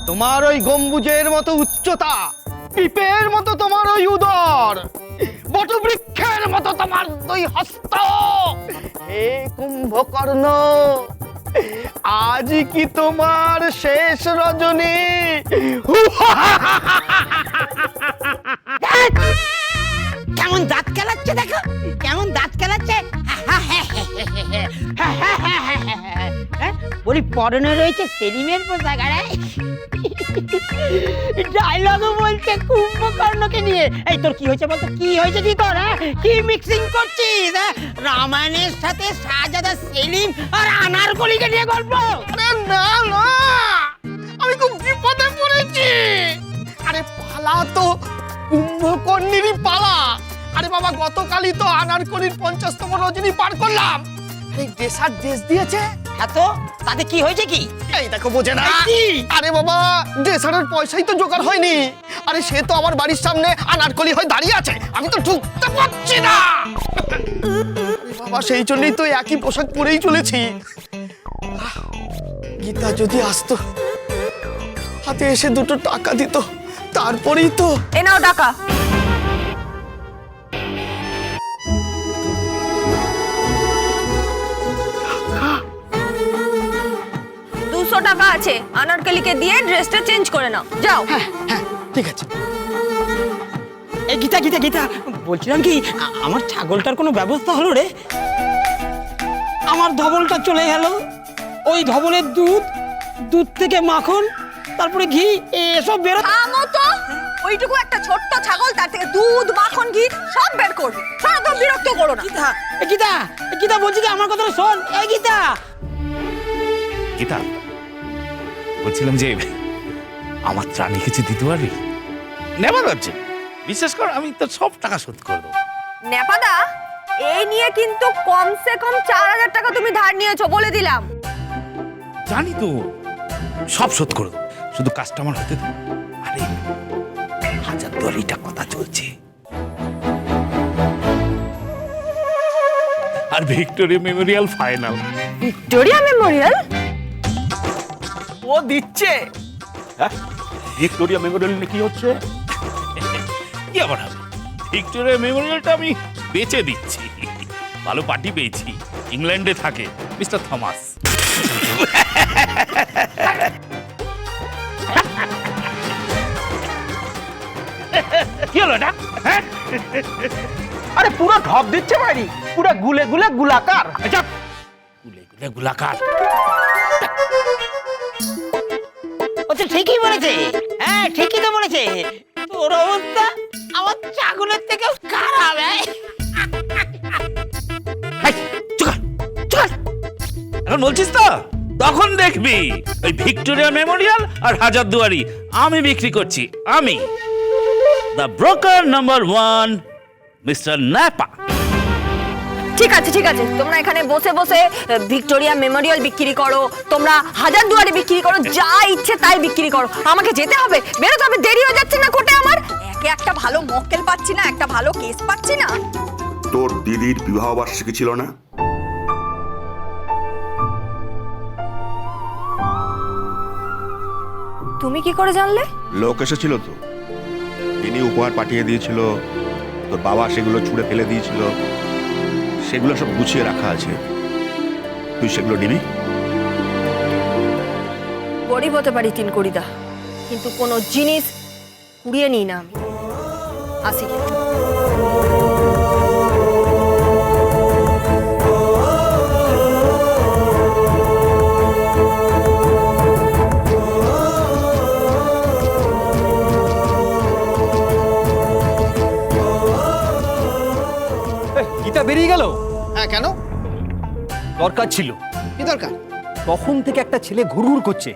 তোমার ওই গম্বুজের মতো উচ্চতা, পিপের মতো তোমার ওই উদর, বটবৃক্ষের মতো তোমার দুই হস্ত। হে কুম্ভকর্ণ, আজ কি তোমার শেষ রজনী? কেমন দাঁত কেলাচ্ছে দেখো, কেমন দাঁত কেলাচ্ছে। বলি পরনে রয়েছে সেলিমের পোশাক, আরে ডায়লগও বলছে কুম্ভকর্ণকে নিয়ে। এই তোর কি হয়েছে বলতো, কি হয়েছে কি তোর? কি মিক্সিং করছিস? রামায়ণের সাথে শাহজাদা সেলিম আর আনারকলিকে নিয়ে গল্প? আরে না না, আমি খুব বিপদে পড়েছি। আরে পালা তো কুম্ভকর্ণেরই পালা। আরে বাবা, গতকালই তো আনারকলির 50তম রজনী পার করলাম। আরে ড্রেসার ড্রেস দিয়েছে। হ্যাঁ তো তাতে কি হয়েছে কি? এই দেখো, বোঝে না। আরে বাবা, ড্রেসারের পয়সাই তো জোগাড় হয়নি। আরে সে তো আমার বাড়ির সামনে আনারকলি হয়ে দাঁড়িয়ে আছে, আমি তো ঢুকতে পারছি না। আরে বাবা, সেই জন্যই তো একই পোশাক পরেই চলেছি। গীতা যদি আসতো, হাতে এসে দুটো টাকা দিত, তারপরেই তো। এ নাও টাকা। টাকা আছে, আনারকলিকে দিয়ে ড্রেসটা চেঞ্জ করে নাও, যাও। হ্যাঁ হ্যাঁ, ঠিক আছে। এই গীতা গীতা গীতা, বলছিলাম কি, আমার ছাগলটার কোনো ব্যবস্থা হলো রে? আমার ধবলটা চলে গেল। ওই ধবলের দুধ, দুধ থেকে মাখন, তারপরে ঘি, এসব বেরো। থামো তো, ওইটুকু একটা ছোট্ট ছাগল, তার থেকে দুধ মাখন ঘি সব বের করবে। সারাক্ষণ বিরক্ত করো না। গীতা গীতা গীতা, বলছি কি, আমার কথাটা শোন। এই গীতা গীতা, বলছিলাম যে আমার ত্রাণী কিছু দিতে পারবি? নেবার হচ্ছে, বিশ্বাস কর, আমি তো সব টাকা শোধ করে দেবো। নেপাদা, এই নিয়ে কিন্তু কমসে কম 4000 টাকা তুমি ধার নিয়েছো, বলে দিলাম। জানি তো, সব শোধ করে দেবো, শুধু কাস্টমার হতে দে। আরে 1000 কথা চলছে। আর Victoria Memorial final. Victoria Memorial? ও দিচ্ছে। হ্যাঁ, ভিক্টোরিয়া মেমোরিয়াল কি হচ্ছে? কি আবার হবে? ভিক্টোরিয়া মেমোরিয়ালটা আমি বেচে দিচ্ছি। ভালো পার্টি পেয়েছি, ইংল্যান্ডে থাকে মিস্টার থমাস। কি হলো এটা? হ্যাঁ, আরে পুরো ঢপ দিচ্ছে বাড়ি, পুরো গুলে গুলে গুলাকার। আচ্ছা, গুলে গুলে গুলাকার। ও তো ঠিকই বলেছে। হ্যাঁ, ঠিকই তো বলেছে। তোর অবস্থা আমার ছাগলের থেকেও খারাপ। এখন বলছিস তো, তখন দেখবি ওই ভিক্টোরিয়া মেমোরিয়াল আর হাজারদুয়ারি আমি বিক্রি করছি। আমি the broker number 1, mister nappa. ঠিক আছে ঠিক আছে, তোমরা এখানে বসে বসে ভিক্টোরিয়া মেমোরিয়াল বিক্রি করো, তোমরা হাজারদুয়ারি বিক্রি করো, যা ইচ্ছে তাই বিক্রি করো। আমাকে যেতে হবে, বেরোতে হবে, দেরি হয়ে যাচ্ছে না কোর্টে আমার। একে একটা ভালো মক্কেল পাচ্ছি না, একটা ভালো কেস পাচ্ছি না। তোর দিদির বিবাহ বার্ষিকী ছিল না? তুমি কি করে জানলে? লোক এসেছিল তো, তিনি উপহার পাঠিয়ে দিয়েছিল, তোর বাবা সেগুলো ছুঁড়ে ফেলে দিয়েছিল, সেগুলো সব গুছিয়ে রাখা আছে, তুই সেগুলো নিবি? গরিব হতে পারি 3 কোটিদা, কিন্তু কোনো জিনিস কুড়িয়ে নিই না আমি। আসি কি? গীতা বেরিয়ে গেল? হ্যাঁ, কেন? দরকার ছিল। কি দরকার? তখন থেকে একটা ছেলে ঘুরঘুর করছে,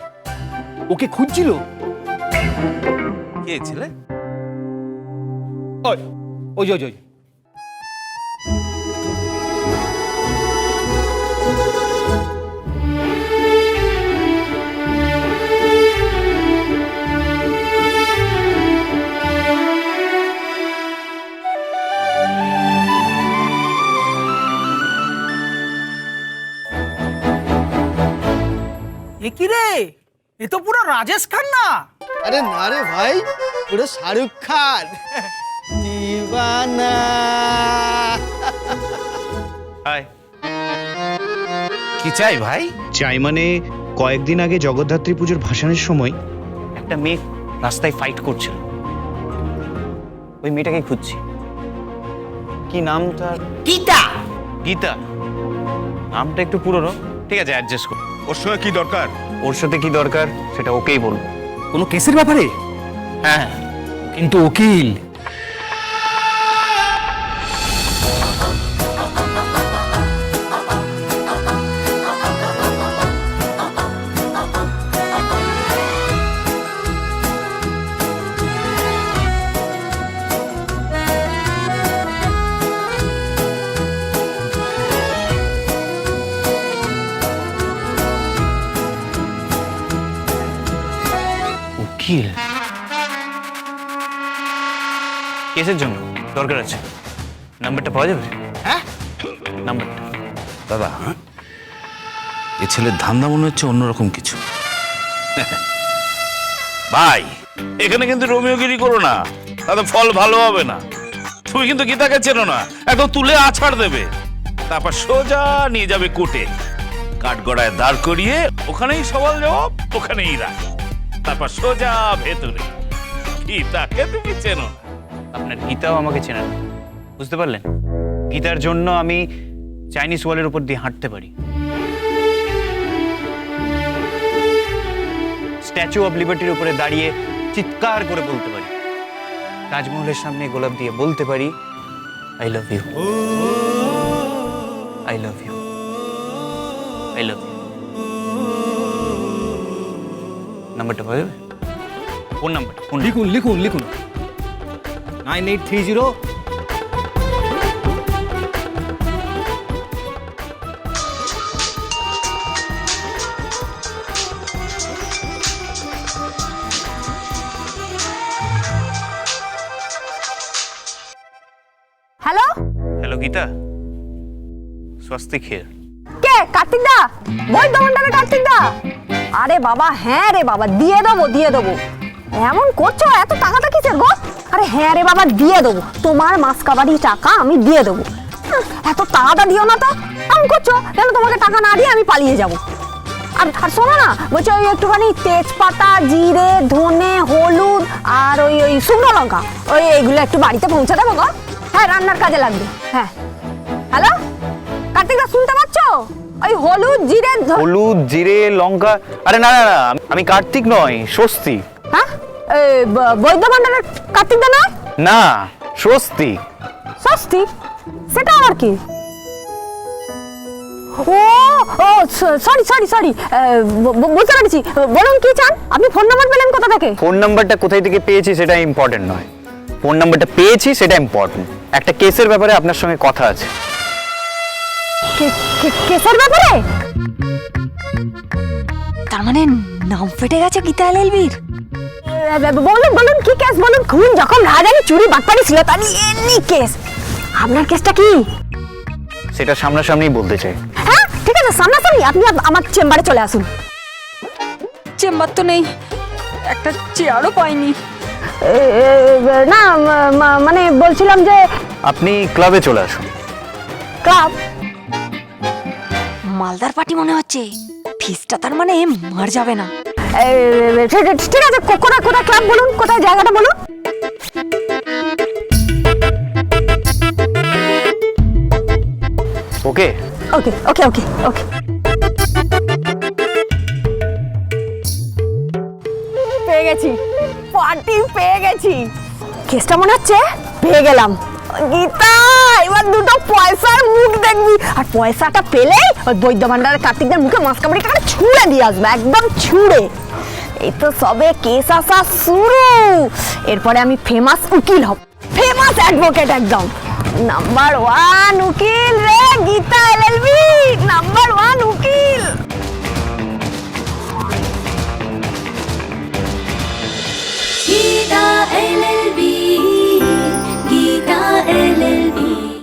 ওকে খুঁজছিল। কে ছিলে? ওই ওই ওই ওই কি রে, এ তো পুরো রাজেশ খান না। আরে না রে ভাই, পুরো শাহরুখ খান। দিওয়ানা। হাই, কি চাই ভাই? চাই মানে কয়েকদিন আগে জগদ্ধাত্রী পুজোর ভাসানের সময় একটা মেয়ে রাস্তায় ফাইট করছিল, ওই মেয়েটাকে খুঁজছি। কি নাম তার? গীতা। গীতা। নামটা একটু পুরনো, ঠিক আছে অ্যাডজাস্ট কর। ওর সঙ্গে কি দরকার? ওর সাথে কি দরকার সেটা ওকেই বলবো। কোনো কেসের ব্যাপারে? হ্যাঁ, কিন্তু উকিল। উকিল কেসের জন্য দরকার আছে। নাম্বারটা পাওয়া যাবে? হ্যাঁ? নাম্বারটা দাদা, এ ছেলের ধান্দা মনে হচ্ছে অন্যরকম কিছু। ভাই, এখানে কিন্তু রোমিওগিরি করো না, তাতে ফল ভালো হবে না। তুমি কিন্তু গীতাকে চেনো না, একদম তুলে আছাড় দেবে, তারপর সোজা নিয়ে যাবে কোর্টে, কাঠগড়ায় দাঁড় করিয়ে ওখানেই সওয়াল জবাব, ওখানেই রাখ, তারপর সোজা ভেতরে। গীতাকে তুমি চেনো না। আপনার গীতাও আমাকে চেনে না, বুঝতে পারলেন? গীতার জন্য আমি চাইনিজ ওয়ালের উপর দিয়ে হাঁটতে পারি, স্ট্যাচু অফ লিবার্টির উপরে দাঁড়িয়ে চিৎকার করে বলতে পারি, তাজমহলের সামনে গোলাপ দিয়ে বলতে পারি I love you, I love you, I love you. নাম্বারটা পাওয়া যাবে? ফোন নাম্বারটা ফোন লিখুন লিখুন লিখুন 9830। Hello, hello Gita, Swastik here. কে? কার্তিক দা? বৈদ্য ভান্ডারের কার্তিক দা? আরে বাবা, হ্যাঁ রে বাবা, দিয়ে দেবো দিয়ে দেবো। এমন করছো, এত টাকাটা কিসের গো? আরে হ্যাঁ রে বাবা, দিয়ে দেবো, তোমার মাসকাবারি টাকা আমি দিয়ে দেবো। এত টাকাটা দিও না তো, এমন করছো যেন তোমাকে টাকা না দিয়ে আমি পালিয়ে যাবো। আর আর শোনো না, বলছি ওই একটুখানি তেজপাতা, জিরে, ধনে, হলুদ আর ওই ওই শুকনো লঙ্কা, ওই এইগুলো একটু বাড়িতে পৌঁছে দেবো গো। হ্যাঁ, রান্নার কাজে লাগবে। হ্যাঁ, হ্যালো কার্তিক দা, শুনতে পাচ্ছ? ওই হলুদ, জিরে, হলুদ, জিরে, লঙ্কা। আরে না না না, আমি কার্তিক নয়, স্বস্তিক। হ্যাঁ, বৈদ্য ভান্ডারের কার্তিক দা নয়? না, স্বস্তিক। স্বস্তিক? সেটা আবার কি? ও ও সরি সরি সরি, বুঝতে পেরেছি। বলুন কি চান আপনি? ফোন নাম্বার পেলেন কোথা থেকে? ফোন নাম্বারটা কোথায় থেকে পেয়েছি সেটা ইম্পর্টেন্ট নয়, ফোন নাম্বারটা পেয়েছি সেটা ইম্পর্টেন্ট। একটা কেসের ব্যাপারে আপনার সঙ্গে কথা আছে। কেসের ব্যাপারে? তার মানে নাম ফেটে গেছে গীতা এলএলবির। বলুন বলুন, কি কেস বলুন। খুন, যখন রাজানি, চুরি, বাটপারি ছিল, তার এমনি কেস। আপনার কেসটা কি? সেটা সামনাসামনি বলতে চাই। হ্যাঁ ঠিক আছে, সামনাসামনি। আপনি আমার চেম্বারে চলে আসুন। চেম্বার তো নেই, একটা চেয়ারও পাইনি। না মানে বলছিলাম যে আপনি ক্লাবে চলে আসুন। ক্লাব? মালদার পার্টি মনে হচ্ছে, ফিসটা তার মানে মার যাবে না। ঠিক আছে, কোথায় কোথায় ক্লাব বলুন, কোথায় জায়গাটা বলুন। ওকে ওকে ওকে ওকে ওকে। পেয়ে গেছি, পার্টি পেয়ে গেছি। কেসটা মনে হচ্ছে পেয়ে গেলাম। গীতা, এবার দুটো পয়সার মুখ দেখবি, আর পয়সাটা পেলেই ওই বৈদ্য ভান্ডারের কার্তিকদের মুখে মাসকাবারি টাকা ছুঁড়ে দিয়ে আসবে, একদম ছুঁড়ে। এই তো সবে কেস আসা শুরু, এরপরে আমি ফেমাস উকিল হব, ফেমাস অ্যাডভোকেট, একদম নাম্বার 1 উকিল।